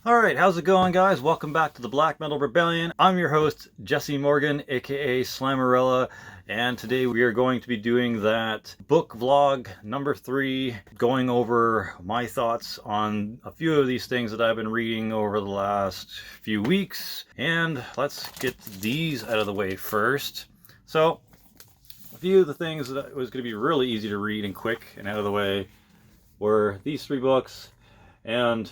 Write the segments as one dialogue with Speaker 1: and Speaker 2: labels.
Speaker 1: Alright, how's it going, guys? Welcome back to the Black Metal Rebellion. I'm your host, Jesse Morgan, aka Slammerella, and today we are going to be doing that book vlog number 3, going over my thoughts on a few of these things that I've been reading over the last few weeks. And let's get these out of the way first. So, a few of the things that was going to be really easy to read and quick and out of the way were these 3 books, and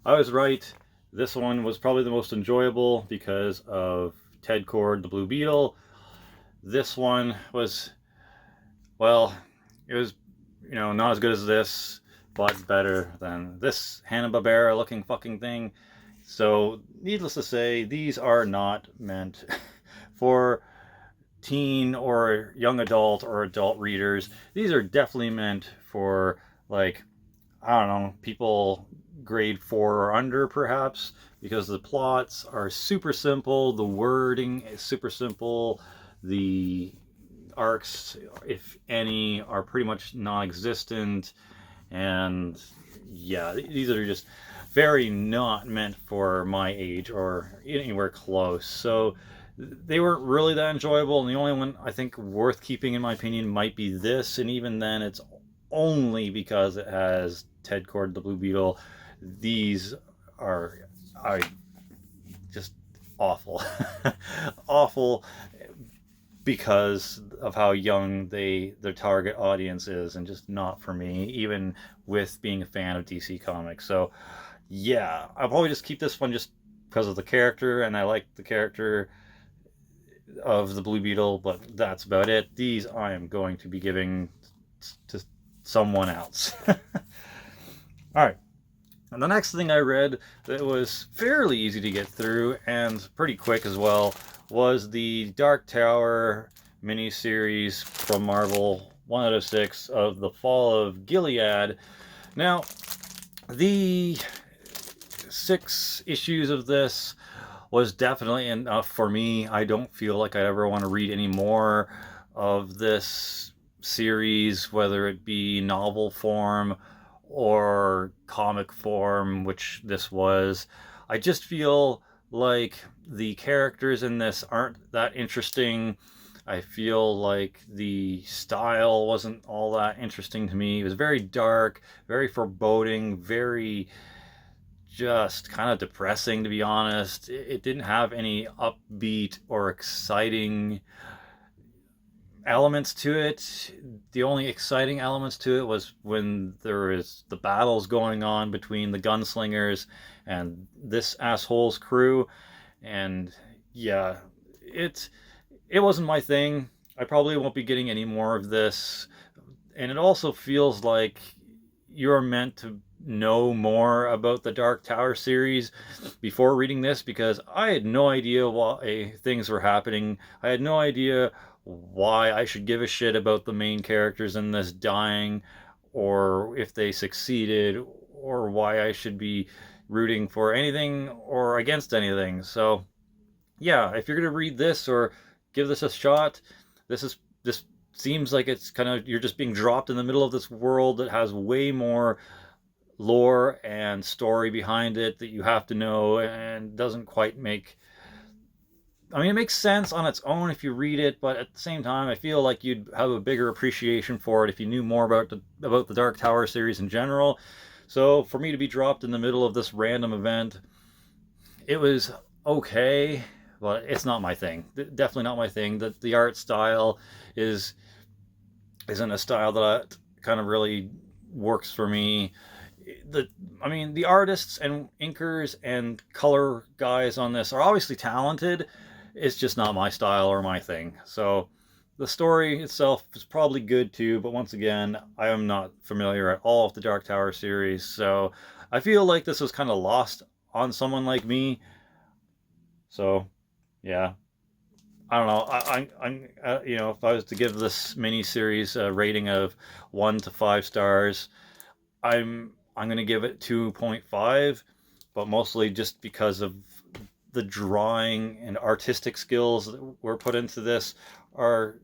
Speaker 1: I was right. This one was probably the most enjoyable because of Ted Kord, the Blue Beetle. This one was, well, it was, not as good as this, but better than this Hanna-Barbera looking fucking thing. So, needless to say, these are not meant for teen or young adult or adult readers. These are definitely meant for, like, I don't know, people grade 4 or under, perhaps, because the plots are super simple, the wording is super simple, the arcs, if any, are pretty much non-existent, and yeah, these are just very not meant for my age or anywhere close. So they weren't really that enjoyable, and the only one I think worth keeping, in my opinion, might be this, and even then it's only because it has Ted Kord, the Blue Beetle. These are just awful. Awful because of how young their target audience is, and just not for me, even with being a fan of DC Comics. So yeah, I'll probably just keep this one just because of the character, and I like the character of the Blue Beetle, but that's about it. These I am going to be giving to someone else. Alright, and the next thing I read that was fairly easy to get through and pretty quick as well was the Dark Tower miniseries from Marvel, 1 out of 6 of the Fall of Gilead. Now, the 6 issues of this was definitely enough for me. I don't feel like I ever want to read any more of this series, whether it be novel form or comic form, which this was. I just feel like the characters in this aren't that interesting. I feel like the style wasn't all that interesting to me. It was very dark, very foreboding, very just kind of depressing, to be honest. It didn't have any upbeat or exciting elements to it. The only exciting elements to it was when there is the battles going on between the gunslingers and this asshole's crew. And yeah, it wasn't my thing. I probably won't be getting any more of this. And it also feels like you're meant to know more about the Dark Tower series before reading this, because I had no idea why things were happening. I had no idea why I should give a shit about the main characters in this dying, or if they succeeded, or why I should be rooting for anything or against anything. So yeah, if you're gonna read this or give this a shot, this seems like it's kind of, you're just being dropped in the middle of this world that has way more lore and story behind it that you have to know, and doesn't quite make, I mean, it makes sense on its own if you read it, but at the same time, I feel like you'd have a bigger appreciation for it if you knew more about the Dark Tower series in general. So for me to be dropped in the middle of this random event, it was okay, but it's not my thing. Definitely not my thing. The art style isn't a style that kind of really works for me. The artists and inkers and color guys on this are obviously talented. It's just not my style or my thing. So the story itself is probably good too, but once again, I am not familiar at all with the Dark Tower series, so I feel like this was kind of lost on someone like me. So yeah, I don't know. If I was to give this mini series a rating of 1 to 5 stars, I'm gonna give it 2.5, but mostly just because of the drawing and artistic skills that were put into this are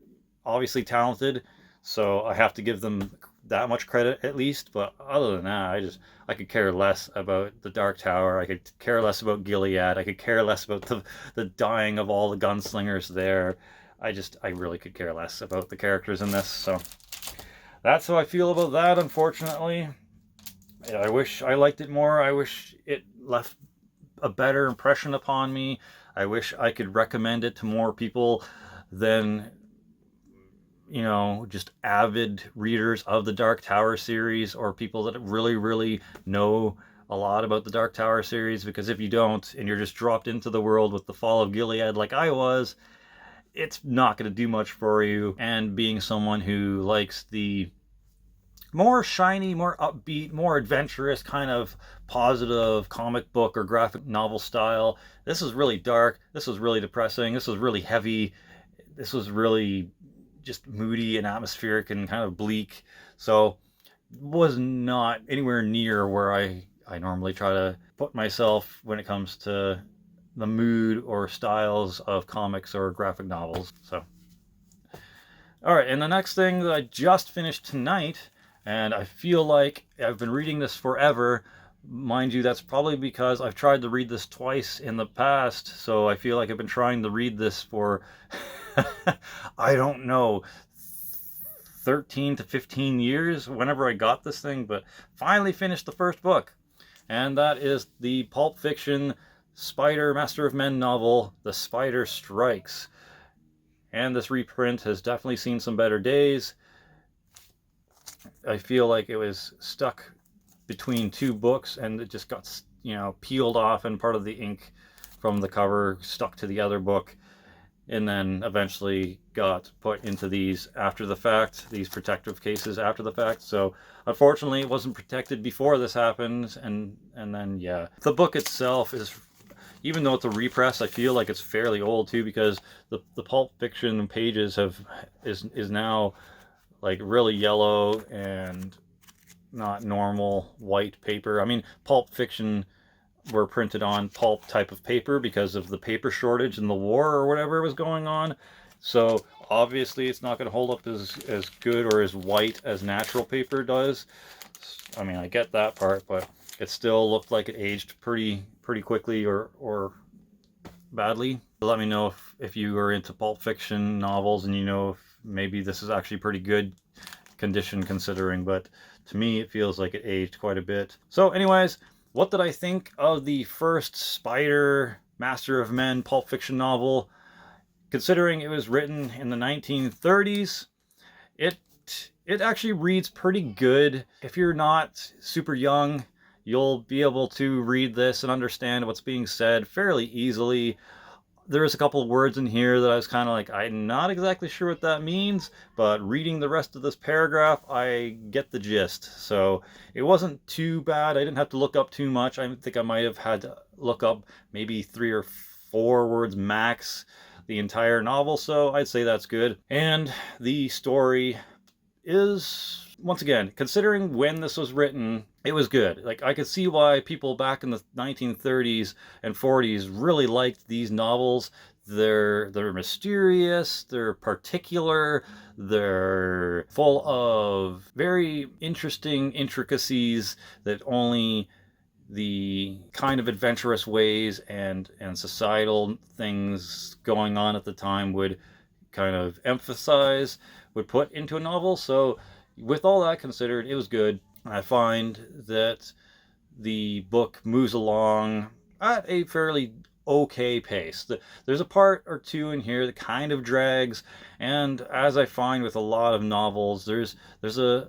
Speaker 1: obviously talented, so I have to give them that much credit at least. But other than that, I could care less about the Dark Tower. I could care less about Gilead. I could care less about the dying of all the gunslingers there. I really could care less about the characters in this. So that's how I feel about that, unfortunately. I wish I liked it more. I wish it left a better impression upon me. I wish I could recommend it to more people than, just avid readers of the Dark Tower series, or people that really, really know a lot about the Dark Tower series. Because if you don't, and you're just dropped into the world with the Fall of Gilead like I was, it's not going to do much for you. And being someone who likes the more shiny, more upbeat, more adventurous kind of positive comic book or graphic novel style, this is really dark. This was really depressing. This was really heavy. This was really just moody and atmospheric and kind of bleak. So was not anywhere near where I normally try to put myself when it comes to the mood or styles of comics or graphic novels. So, all right, and the next thing that I just finished tonight, and I feel like I've been reading this forever. Mind you, that's probably because I've tried to read this twice in the past, so I feel like I've been trying to read this for, I don't know, 13 to 15 years whenever I got this thing, but finally finished the first book. And that is the Pulp Fiction Spider Master of Men novel, The Spider Strikes. And this reprint has definitely seen some better days. I feel like it was stuck between two books and it just got, peeled off, and part of the ink from the cover stuck to the other book, and then eventually got put into these after the fact, these protective cases after the fact. So unfortunately it wasn't protected before this happened, and then yeah. The book itself is, even though it's a repress, I feel like it's fairly old too, because the Pulp Fiction pages is now like really yellow and not normal white paper. I mean, Pulp Fiction were printed on pulp type of paper because of the paper shortage in the war or whatever was going on. So obviously it's not going to hold up as good or as white as natural paper does. I mean, I get that part, but it still looked like it aged pretty quickly or badly. Let me know if you are into Pulp Fiction novels and if maybe this is actually pretty good condition considering, but to me it feels like it aged quite a bit. So anyways, what did I think of the first Spider Master of Men Pulp Fiction novel? Considering it was written in the 1930s, it actually reads pretty good. If you're not super young, you'll be able to read this and understand what's being said fairly easily. There's a couple of words in here that I was kind of like, I'm not exactly sure what that means, but reading the rest of this paragraph, I get the gist. So it wasn't too bad. I didn't have to look up too much. I think I might have had to look up maybe 3 or 4 words max the entire novel, so I'd say that's good. And the story is, once again, considering when this was written, it was good. Like, I could see why people back in the 1930s and 40s really liked these novels. They're mysterious, they're particular, they're full of very interesting intricacies that only the kind of adventurous ways and societal things going on at the time would kind of emphasize, would put into a novel. So with all that considered, it was good. I find that the book moves along at a fairly okay pace. There's a part or two in here that kind of drags, and as I find with a lot of novels, there's a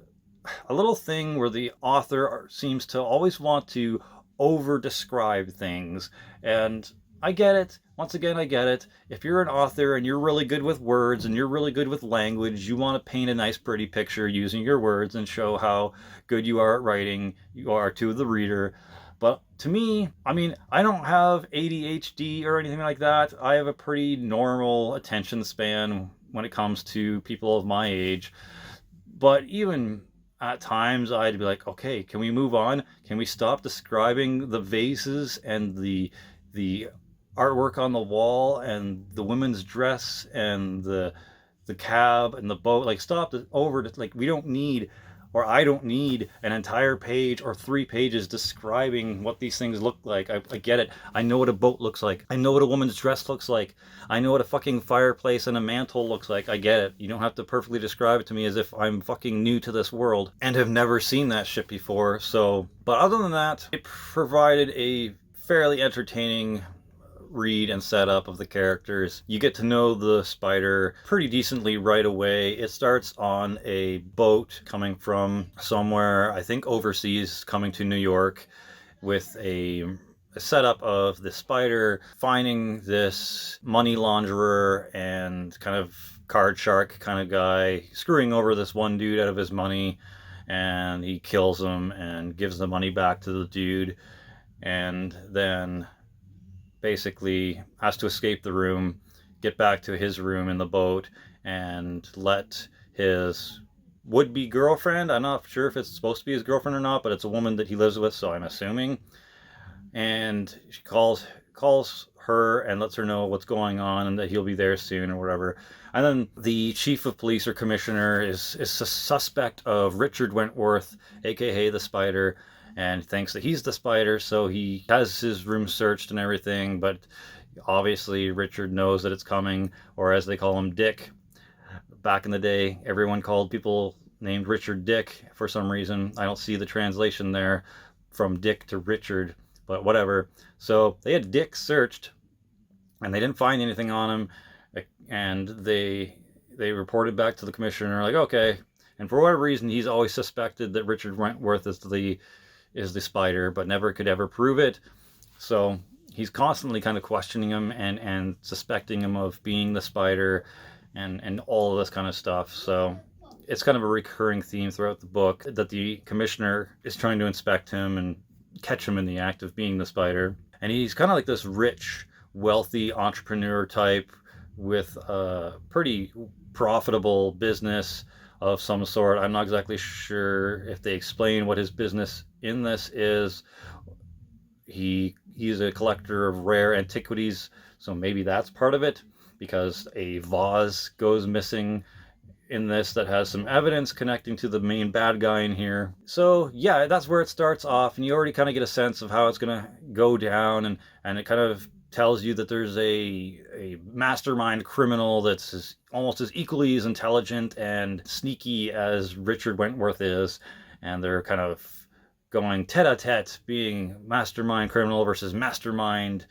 Speaker 1: little thing where the author seems to always want to over describe things, and I get it. Once again, I get it. If you're an author and you're really good with words and you're really good with language, you want to paint a nice pretty picture using your words and show how good you are at writing, you are to the reader. But to me, I mean, I don't have ADHD or anything like that. I have a pretty normal attention span when it comes to people of my age. But even at times I'd be like, okay, can we move on? Can we stop describing the vases and the artwork on the wall and the women's dress and the cab and the boat? Like, stop it over to, like, we don't need or I don't need an entire page or 3 pages describing what these things look like. I get it. I know what a boat looks like. I know what a woman's dress looks like. I know what a fucking fireplace and a mantle looks like. I get it. You don't have to perfectly describe it to me as if I'm fucking new to this world and have never seen that shit before. So, but other than that, it provided a fairly entertaining read and setup of the characters. You get to know the spider pretty decently right away. It starts on a boat coming from somewhere, I think overseas, coming to New York, with a setup of the spider finding this money launderer and kind of card shark kind of guy, screwing over this one dude out of his money, and he kills him and gives the money back to the dude, and then basically has to escape the room, get back to his room in the boat, and let his would-be girlfriend, I'm not sure if it's supposed to be his girlfriend or not, but it's a woman that he lives with, so I'm assuming, and she calls her and lets her know what's going on and that he'll be there soon or whatever. And then the chief of police or commissioner is a suspect of Richard Wentworth, aka the Spider, and thinks that he's the Spider, so he has his room searched and everything, but obviously Richard knows that it's coming, or as they call him, Dick. Back in the day, everyone called people named Richard Dick for some reason. I don't see the translation there from Dick to Richard, but whatever. So they had Dick searched, and they didn't find anything on him, and they reported back to the commissioner, like, okay. And for whatever reason, he's always suspected that Richard Wentworth is the Spider, but never could ever prove it. So he's constantly kind of questioning him and suspecting him of being the Spider and all of this kind of stuff. So it's kind of a recurring theme throughout the book that the commissioner is trying to inspect him and catch him in the act of being the Spider. And he's kind of like this rich, wealthy entrepreneur type with a pretty profitable business of some sort. I'm not exactly sure if they explain what his business in this is. He's a collector of rare antiquities, so maybe that's part of it, because a vase goes missing in this that has some evidence connecting to the main bad guy in here. So yeah, that's where it starts off, and you already kind of get a sense of how it's gonna go down, and it kind of tells you that there's a mastermind criminal that's almost as equally as intelligent and sneaky as Richard Wentworth is, and they're kind of going tete-a-tete, being mastermind criminal versus mastermind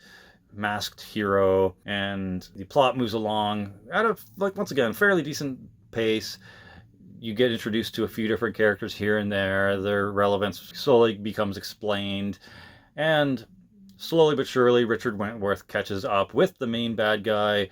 Speaker 1: masked hero, and the plot moves along at a, like, once again, fairly decent pace. You get introduced to a few different characters here and there. Their relevance slowly becomes explained, and slowly but surely Richard Wentworth catches up with the main bad guy,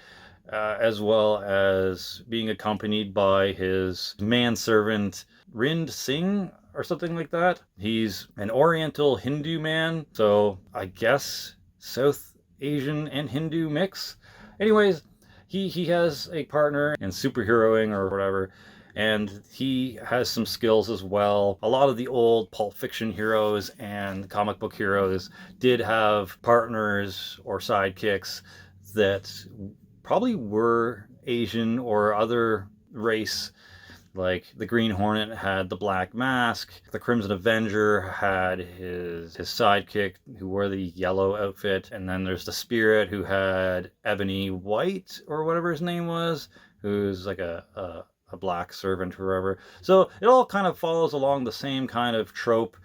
Speaker 1: as well as being accompanied by his manservant Rind Singh or something like that. He's an Oriental Hindu man, so I guess South Asian and Hindu mix. Anyways, he has a partner in superheroing or whatever, and he has some skills as well. A lot of the old Pulp Fiction heroes and comic book heroes did have partners or sidekicks that probably were Asian or other race. Like the Green Hornet had the Black Mask, the Crimson Avenger had his sidekick who wore the yellow outfit, and then there's the Spirit who had Ebony White or whatever his name was, who's like a black servant or whatever. So it all kind of follows along the same kind of trope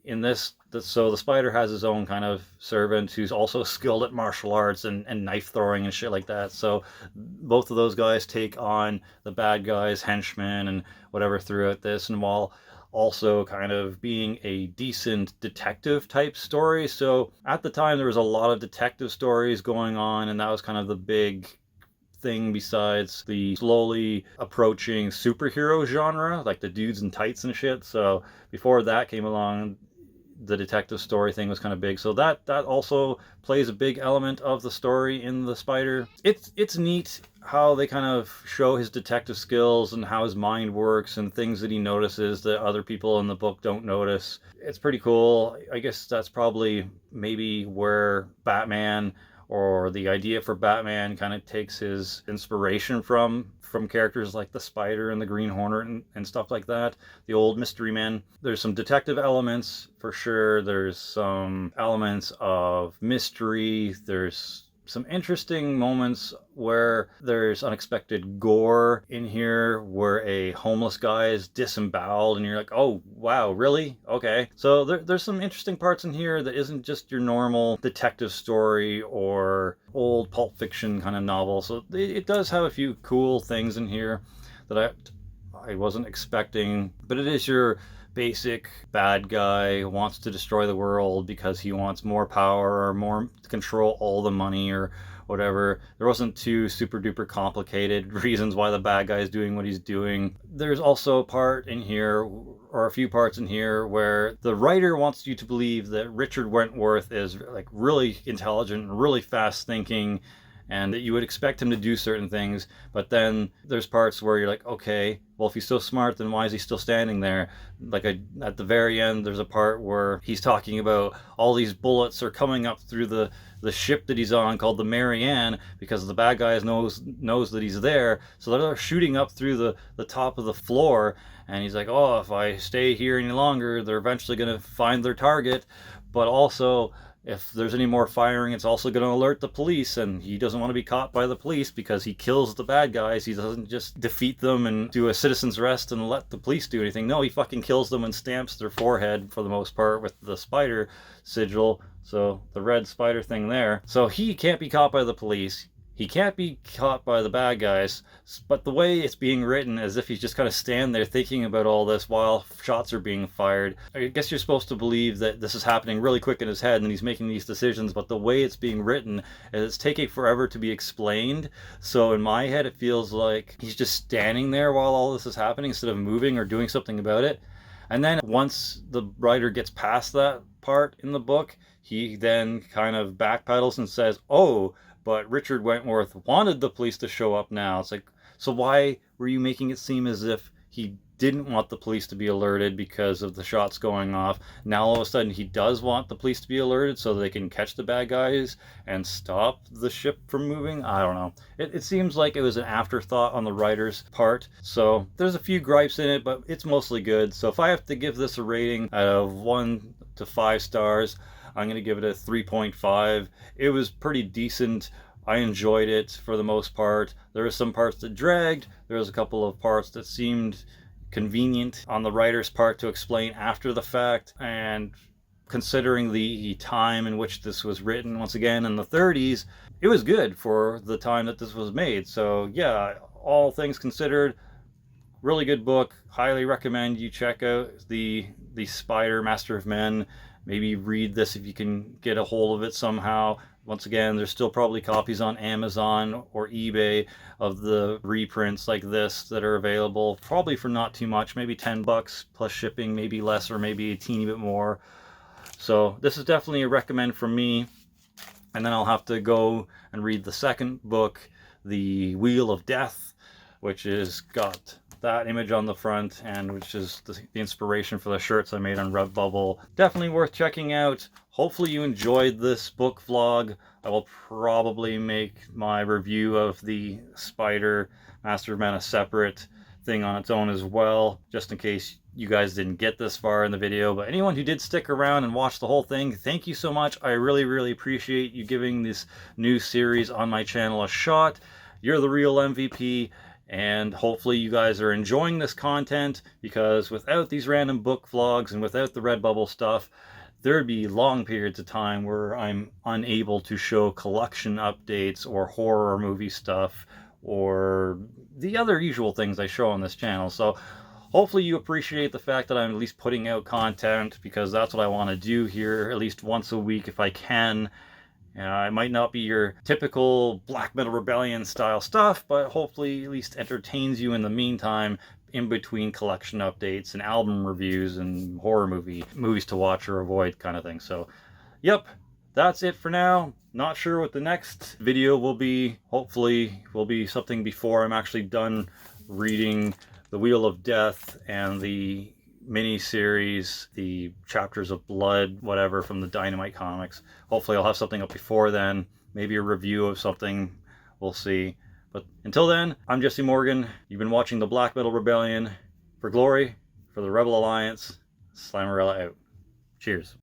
Speaker 1: in this. So the Spider has his own kind of servant who's also skilled at martial arts and knife throwing and shit like that. So both of those guys take on the bad guys, henchmen, and whatever throughout this, and while also kind of being a decent detective type story. So at the time there was a lot of detective stories going on, and that was kind of the big thing besides the slowly approaching superhero genre, like the dudes in tights and shit. So before that came along, the detective story thing was kind of big. So that also plays a big element of the story in the Spider. It's neat how they kind of show his detective skills and how his mind works and things that he notices that other people in the book don't notice. It's pretty cool. I guess that's probably maybe where Batman or the idea for Batman kind of takes his inspiration from characters like the Spider and the Green Hornet and stuff like that, the old mystery men. There's some detective elements for sure. There's some elements of mystery. There's some interesting moments where there's unexpected gore in here, where a homeless guy is disemboweled and you're like, oh wow, really? Okay. So there's some interesting parts in here that isn't just your normal detective story or old Pulp Fiction kind of novel. So it does have a few cool things in here that I wasn't expecting, but it is your basic bad guy who wants to destroy the world because he wants more power or more control, all the money or whatever. There wasn't too super duper complicated reasons why the bad guy is doing what he's doing. There's also a part in here, or a few parts in here, where the writer wants you to believe that Richard Wentworth is like really intelligent and really fast thinking, and that you would expect him to do certain things, but then there's parts where you're like, okay, well, if he's so smart, then why is he still standing there? Like at the very end, there's a part where he's talking about all these bullets are coming up through the ship that he's on called the Marianne, because the bad guys knows that he's there, so they're shooting up through the top of the floor, and he's like, oh, if I stay here any longer, they're eventually going to find their target, but also if there's any more firing, it's also going to alert the police, and he doesn't want to be caught by the police because he kills the bad guys. He doesn't just defeat them and do a citizen's arrest and let the police do anything. No, he fucking kills them and stamps their forehead for the most part with the spider sigil, so the red spider thing there. So he can't be caught by the police. He can't be caught by the bad guys, but the way it's being written, as if he's just kind of standing there thinking about all this while shots are being fired. I guess you're supposed to believe that this is happening really quick in his head and he's making these decisions, but the way it's being written is it's taking forever to be explained. So in my head, it feels like he's just standing there while all this is happening instead of moving or doing something about it. And then once the writer gets past that part in the book, he then kind of backpedals and says, oh, but Richard Wentworth wanted the police to show up now. It's like, so why were you making it seem as if he didn't want the police to be alerted because of the shots going off? Now all of a sudden he does want the police to be alerted so they can catch the bad guys and stop the ship from moving? I don't know. It seems like it was an afterthought on the writer's part. So there's a few gripes in it, but it's mostly good. So if I have to give this a rating out of 1 to 5 stars, I'm going to give it a 3.5. It was pretty decent. I enjoyed it for the most part. There were some parts that dragged. There was a couple of parts that seemed convenient on the writer's part to explain after the fact. And considering the time in which this was written, once again in the 30s, it was good for the time that this was made. So yeah, all things considered, really good book. Highly recommend you check out the Spider Master of Men. Maybe read this if you can get a hold of it somehow. Once again, there's still probably copies on Amazon or eBay of the reprints like this that are available, probably for not too much, maybe $10 plus shipping, maybe less, or maybe a teeny bit more. So this is definitely a recommend from me. And then I'll have to go and read the second book, The Wheel of Death, which is got that image on the front, and which is the inspiration for the shirts I made on Redbubble. Definitely worth checking out. Hopefully you enjoyed this book vlog. I will probably make my review of the Spider Master of Men a separate thing on its own as well, just in case you guys didn't get this far in the video. But anyone who did stick around and watch the whole thing, thank you so much. I really appreciate you giving this new series on my channel a shot. You're the real MVP. And hopefully you guys are enjoying this content, because without these random book vlogs and without the Redbubble stuff, there'd be long periods of time where I'm unable to show collection updates or horror movie stuff or the other usual things I show on this channel. So hopefully you appreciate the fact that I'm at least putting out content, because that's what I want to do here, at least once a week if I can. It might not be your typical Black Metal Rebellion style stuff, but hopefully at least entertains you in the meantime, in between collection updates and album reviews and horror movies to watch or avoid kind of thing. So, yep, that's it for now. Not sure what the next video will be. Hopefully will be something before I'm actually done reading The Wheel of Death and the mini-series, the Chapters of Blood, whatever, from the Dynamite comics. Hopefully I'll have something up before then. maybe a review of something. We'll see. But until then, I'm Jesse Morgan. You've been watching the Black Metal Rebellion. For glory, for the Rebel Alliance, Slammerella out. Cheers.